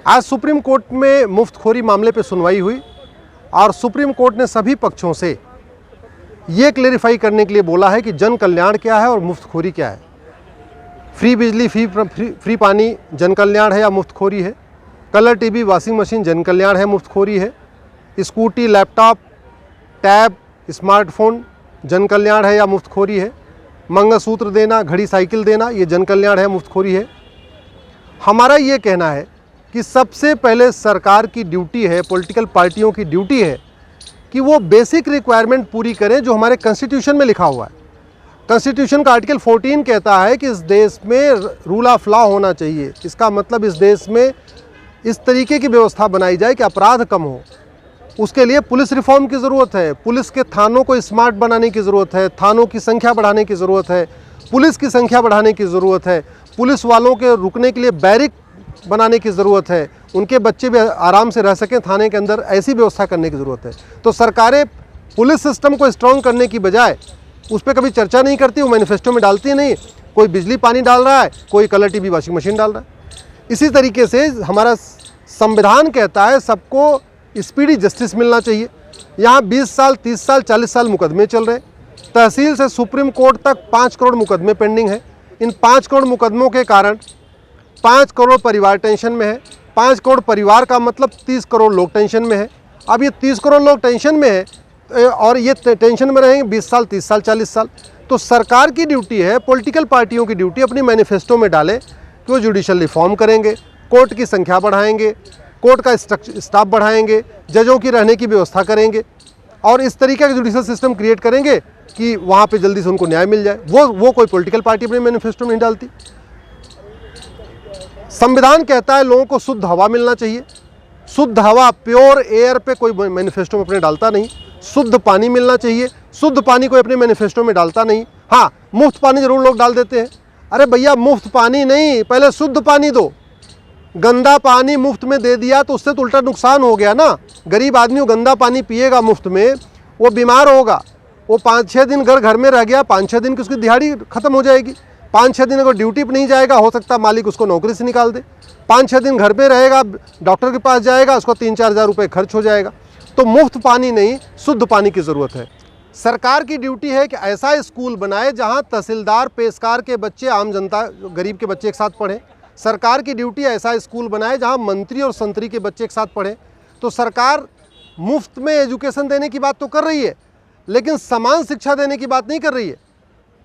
आज supreme court में मुफ्तखोरी मामले पर सुनवाई हुई और सुप्रीम कोर्ट ने सभी पक्षों से ये क्लेरिफाई करने के लिए बोला है कि जन कल्याण क्या है और मुफ्तखोरी क्या है। फ्री बिजली, फ्री पानी जन कल्याण है या मुफ्तखोरी है। कलर टीवी, वॉशिंग मशीन जन कल्याण है, मुफ्तखोरी है। स्कूटी, लैपटॉप, टैब, स्मार्टफोन जन कल्याण है या मुफ्तखोरी है। मंगलसूत्र देना, घड़ी, साइकिल देना ये जन कल्याण है, मुफ्तखोरी है। हमारा ये कहना है कि सबसे पहले सरकार की ड्यूटी है, पॉलिटिकल पार्टियों की ड्यूटी है कि वो बेसिक रिक्वायरमेंट पूरी करें जो हमारे कॉन्स्टिट्यूशन में लिखा हुआ है। कॉन्स्टिट्यूशन का आर्टिकल 14 कहता है कि इस देश में रूल ऑफ लॉ होना चाहिए। इसका मतलब इस देश में इस तरीके की व्यवस्था बनाई जाए कि अपराध कम हो। उसके लिए पुलिस रिफॉर्म की ज़रूरत है, पुलिस के थानों को स्मार्ट बनाने की ज़रूरत है, थानों की संख्या बढ़ाने की ज़रूरत है, पुलिस की संख्या बढ़ाने की ज़रूरत है, पुलिस वालों के रुकने के लिए बैरिक बनाने की ज़रूरत है, उनके बच्चे भी आराम से रह सकें थाने के अंदर, ऐसी व्यवस्था करने की ज़रूरत है। तो सरकारें पुलिस सिस्टम को स्ट्रॉन्ग करने की बजाय उस पर कभी चर्चा नहीं करती, वो मैनिफेस्टो में डालती नहीं। कोई बिजली पानी डाल रहा है, कोई कलर टीवी वॉशिंग मशीन डाल रहा है। इसी तरीके से हमारा संविधान कहता है सबको स्पीडी जस्टिस मिलना चाहिए। यहाँ 20 साल, 30 साल, 40 साल मुकदमे चल रहे हैं। तहसील से सुप्रीम कोर्ट तक 5 करोड़ मुकदमे पेंडिंग है। इन 5 करोड़ मुकदमों के कारण 5 करोड़ परिवार टेंशन में है। 5 करोड़ परिवार का मतलब 30 करोड़ लोग टेंशन में है। अब ये 30 करोड़ लोग टेंशन में है और ये टेंशन में रहेंगे 20 साल, 30 साल, 40 साल। तो सरकार की ड्यूटी है, पॉलिटिकल पार्टियों की ड्यूटी अपनी मैनिफेस्टो में डालें कि वो जुडिशल रिफॉर्म करेंगे, कोर्ट की संख्या बढ़ाएंगे, कोर्ट का स्टाफ बढ़ाएंगे, जजों की रहने की व्यवस्था करेंगे और इस तरीके का जुडिशल सिस्टम क्रिएट करेंगे कि वहाँ पे जल्दी से उनको न्याय मिल जाए। वो कोई पॉलिटिकल पार्टी अपने मैनिफेस्टो में नहीं डालती। संविधान कहता है लोगों को शुद्ध हवा मिलना चाहिए। शुद्ध हवा, प्योर एयर पे कोई मैनिफेस्टो में अपने डालता नहीं। शुद्ध पानी मिलना चाहिए, शुद्ध पानी कोई अपने मैनिफेस्टो में डालता नहीं। हाँ, मुफ्त पानी जरूर लोग डाल देते हैं। अरे भैया, मुफ्त पानी नहीं, पहले शुद्ध पानी दो। गंदा पानी मुफ्त में दे दिया तो उससे तो उल्टा नुकसान हो गया ना। गरीब आदमी वो गंदा पानी पिएगा मुफ्त में, वो बीमार होगा। वो 5-6 दिन घर में रह गया, 5-6 दिन की उसकी दिहाड़ी खत्म हो जाएगी। 5-6 दिन अगर ड्यूटी पर नहीं जाएगा, हो सकता है मालिक उसको नौकरी से निकाल दे। 5-6 दिन घर पे रहेगा, डॉक्टर के पास जाएगा, उसको 3-4 हज़ार रुपये खर्च हो जाएगा। तो मुफ्त पानी नहीं, शुद्ध पानी की ज़रूरत है। सरकार की ड्यूटी है कि ऐसा स्कूल बनाए जहां तहसीलदार, पेशकार के बच्चे, आम जनता, गरीब के बच्चे एक साथ पढ़ें। सरकार की ड्यूटी ऐसा स्कूल बनाए जहां मंत्री और संतरी के बच्चे एक साथ पढ़ें। तो सरकार मुफ्त में एजुकेशन देने की बात तो कर रही है, लेकिन समान शिक्षा देने की बात नहीं कर रही है।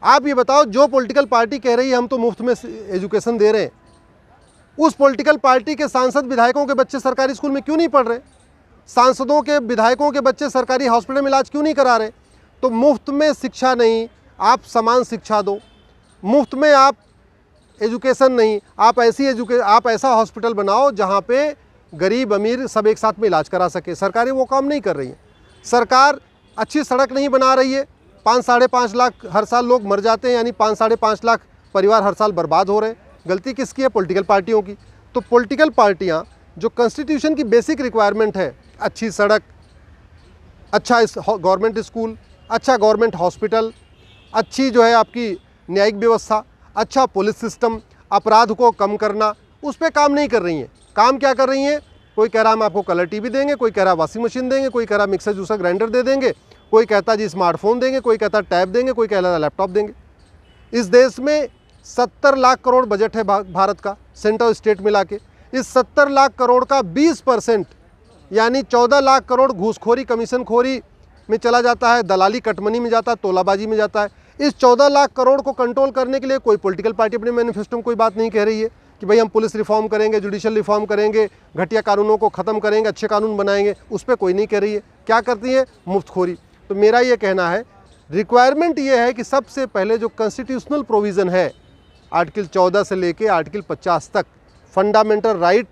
आप ये बताओ, जो पॉलिटिकल पार्टी कह रही है हम तो मुफ्त में एजुकेशन दे रहे हैं, उस पॉलिटिकल पार्टी के सांसद, विधायकों के बच्चे सरकारी स्कूल में क्यों नहीं पढ़ रहे? सांसदों के, विधायकों के बच्चे सरकारी हॉस्पिटल में इलाज क्यों नहीं करा रहे? तो मुफ्त में शिक्षा नहीं, आप समान शिक्षा दो। मुफ्त में आप एजुकेशन नहीं, आप ऐसा हॉस्पिटल बनाओ जहाँ पे गरीब अमीर सब एक साथ में इलाज करा सके। सरकारें वो काम नहीं कर रही हैं। सरकार अच्छी सड़क नहीं बना रही है। 5-5.5 लाख हर साल लोग मर जाते हैं, यानी 5-5.5 लाख परिवार हर साल बर्बाद हो रहे हैं। गलती किसकी है? पॉलिटिकल पार्टियों की। तो पॉलिटिकल पार्टियाँ, जो कॉन्स्टिट्यूशन की बेसिक रिक्वायरमेंट है, अच्छी सड़क, अच्छा गवर्नमेंट स्कूल, अच्छा गवर्नमेंट हॉस्पिटल, अच्छी जो है आपकी न्यायिक व्यवस्था, अच्छा पुलिस सिस्टम, अपराध को कम करना, उस पर काम नहीं कर रही हैं। काम क्या कर रही हैं? कोई कह रहा हम आपको कलर टीवी देंगे, कोई कह रहा वॉशिंग मशीन देंगे, कोई कह रहा मिक्सर जूसर ग्राइंडर दे देंगे, कोई कहता जी स्मार्टफोन देंगे, कोई कहता टैब देंगे, कोई कह रहा लैपटॉप देंगे। इस देश में 70 लाख करोड़ बजट है भारत का, सेंट्रल स्टेट मिला के। इस 70 लाख करोड़ का 20% यानी 14 लाख करोड़ घूसखोरी, कमीशनखोरी में चला जाता है, दलाली, कटमनी में जाता है, तोलाबाजी में जाता है। इस 14 लाख करोड़ को कंट्रोल करने के लिए कोई पॉलिटिकल पार्टी अपने मैनिफेस्टो में कोई बात नहीं कह रही है कि भाई हम पुलिस रिफॉर्म करेंगे, जुडिशल रिफॉर्म करेंगे, घटिया कानूनों को ख़त्म करेंगे, अच्छे कानून बनाएंगे। उस पर कोई नहीं कह रही है। क्या करती है? मुफ्तखोरी। तो मेरा ये कहना है, रिक्वायरमेंट ये है कि सबसे पहले जो कॉन्स्टिट्यूशनल प्रोविज़न है, आर्टिकल 14 से लेके आर्टिकल 50 तक, फंडामेंटल राइट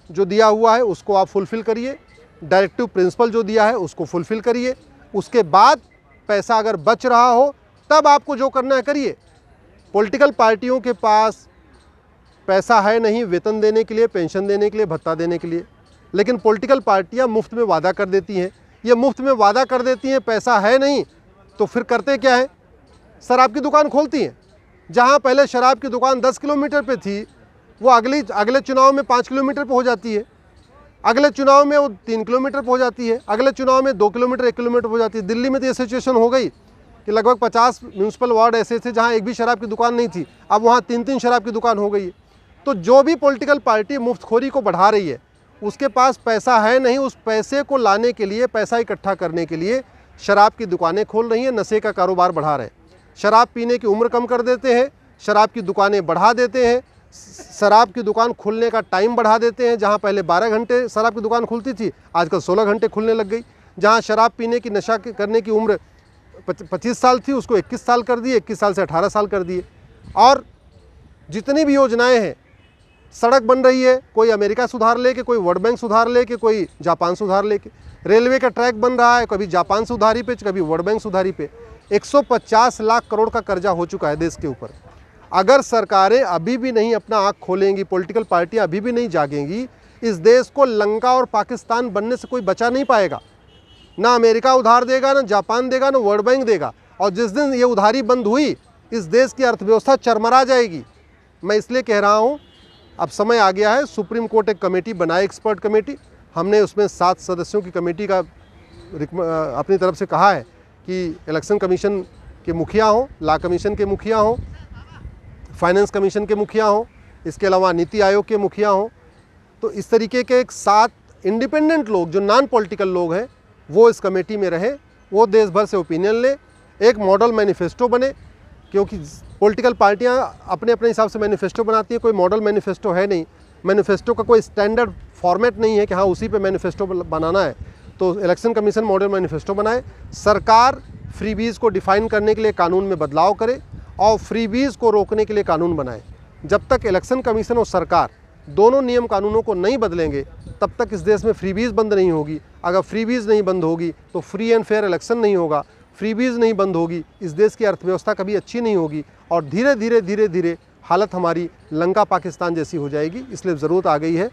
जो दिया हुआ है उसको आप फुलफ़िल करिए। डायरेक्टिव प्रिंसिपल जो दिया है उसको फुलफ़िल करिए। उसके बाद पैसा अगर बच रहा हो तब आपको जो करना है करिए। पॉलिटिकल पार्टियों के पास पैसा है नहीं वेतन देने के लिए, पेंशन देने के लिए, भत्ता देने के लिए, लेकिन पॉलिटिकल पार्टियां मुफ्त में वादा कर देती हैं। ये मुफ्त में वादा कर देती हैं, पैसा है नहीं, तो फिर करते क्या है? शराब की दुकान खोलती हैं। जहां पहले शराब की दुकान 10 किलोमीटर पे थी, वो अगले चुनाव में 5 किलोमीटर पर हो जाती है, अगले चुनाव में वो 3 किलोमीटर पर हो जाती है, अगले चुनाव में 2 किलोमीटर 1 किलोमीटर हो जाती है। दिल्ली में तो ये सिचुएशन हो गई कि लगभग 50 म्यूनसिपल वार्ड ऐसे थे जहाँ एक भी शराब की दुकान नहीं थी, अब वहाँ 3-3 शराब की दुकान हो गई है। तो जो भी पॉलिटिकल पार्टी मुफ्तखोरी को बढ़ा रही है, उसके पास पैसा है नहीं, उस पैसे को लाने के लिए, पैसा इकट्ठा करने के लिए शराब की दुकानें खोल रही हैं, नशे का कारोबार बढ़ा रहे हैं। शराब पीने की उम्र कम कर देते हैं, शराब की दुकानें बढ़ा देते हैं, शराब की दुकान खुलने का टाइम बढ़ा देते हैं। जहां पहले 12 घंटे शराब की दुकान खुलती थी, आजकल 16 घंटे खुलने लग गई। जहां शराब पीने की, नशा करने की उम्र 25 साल थी, उसको 21 साल कर दिए, 21 साल से 18 साल कर दिए। और जितनी भी योजनाएं हैं, सड़क बन रही है, कोई अमेरिका सुधार लेके, कोई वर्ल्ड बैंक सुधार लेके, कोई जापान सुधार लेके। रेलवे का ट्रैक बन रहा है, कभी जापान से उधारी पे, कभी वर्ल्ड बैंक सुधारी पे। 150 लाख करोड़ का कर्जा हो चुका है देश के ऊपर। अगर सरकारें अभी भी नहीं अपना आँख खोलेंगी, पॉलिटिकल पार्टियां अभी भी नहीं जागेंगी, इस देश को लंका और पाकिस्तान बनने से कोई बचा नहीं पाएगा। ना अमेरिका उधार देगा, ना जापान देगा, ना वर्ल्ड बैंक देगा। और जिस दिन ये उधारी बंद हुई, इस देश की अर्थव्यवस्था चरमरा जाएगी। मैं इसलिए कह रहा हूँ, अब समय आ गया है, सुप्रीम कोर्ट एक कमेटी बनाए, एक्सपर्ट कमेटी। हमने उसमें 7 सदस्यों की कमेटी का अपनी तरफ से कहा है कि इलेक्शन कमीशन के मुखिया हों, लॉ कमीशन के मुखिया हों, फाइनेंस कमीशन के मुखिया हों, इसके अलावा नीति आयोग के मुखिया हों। तो इस तरीके के 7 इंडिपेंडेंट लोग, जो नॉन पॉलिटिकल लोग हैं, वो इस कमेटी में रहें, वो देश भर से ओपिनियन लें, एक मॉडल मैनिफेस्टो बने। क्योंकि पॉलिटिकल पार्टियां अपने अपने हिसाब से मैनिफेस्टो बनाती है, कोई मॉडल मैनिफेस्टो है नहीं। मैनिफेस्टो का कोई स्टैंडर्ड फॉर्मेट नहीं है कि हाँ उसी पे मैनिफेस्टो बनाना है। तो इलेक्शन कमीशन मॉडल मैनिफेस्टो बनाए, सरकार फ्रीबीज़ को डिफ़ाइन करने के लिए कानून में बदलाव करे और फ्रीबीज़ को रोकने के लिए कानून बनाए। जब तक इलेक्शन कमीशन और सरकार दोनों नियम कानूनों को नहीं बदलेंगे, तब तक इस देश में फ्रीबीज़ बंद नहीं होगी। अगर फ्रीबीज़ नहीं बंद होगी तो फ्री एंड फेयर इलेक्शन नहीं होगा। फ्रीबीज़ नहीं बंद होगी, इस देश की अर्थव्यवस्था कभी अच्छी नहीं होगी और धीरे धीरे हालत हमारी लंका पाकिस्तान जैसी हो जाएगी। इसलिए ज़रूरत आ गई है,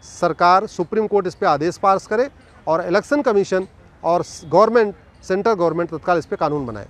सरकार, सुप्रीम कोर्ट इस पर आदेश पास करे और इलेक्शन कमीशन और गवर्नमेंट, सेंट्रल गवर्नमेंट तत्काल इस पर कानून बनाए।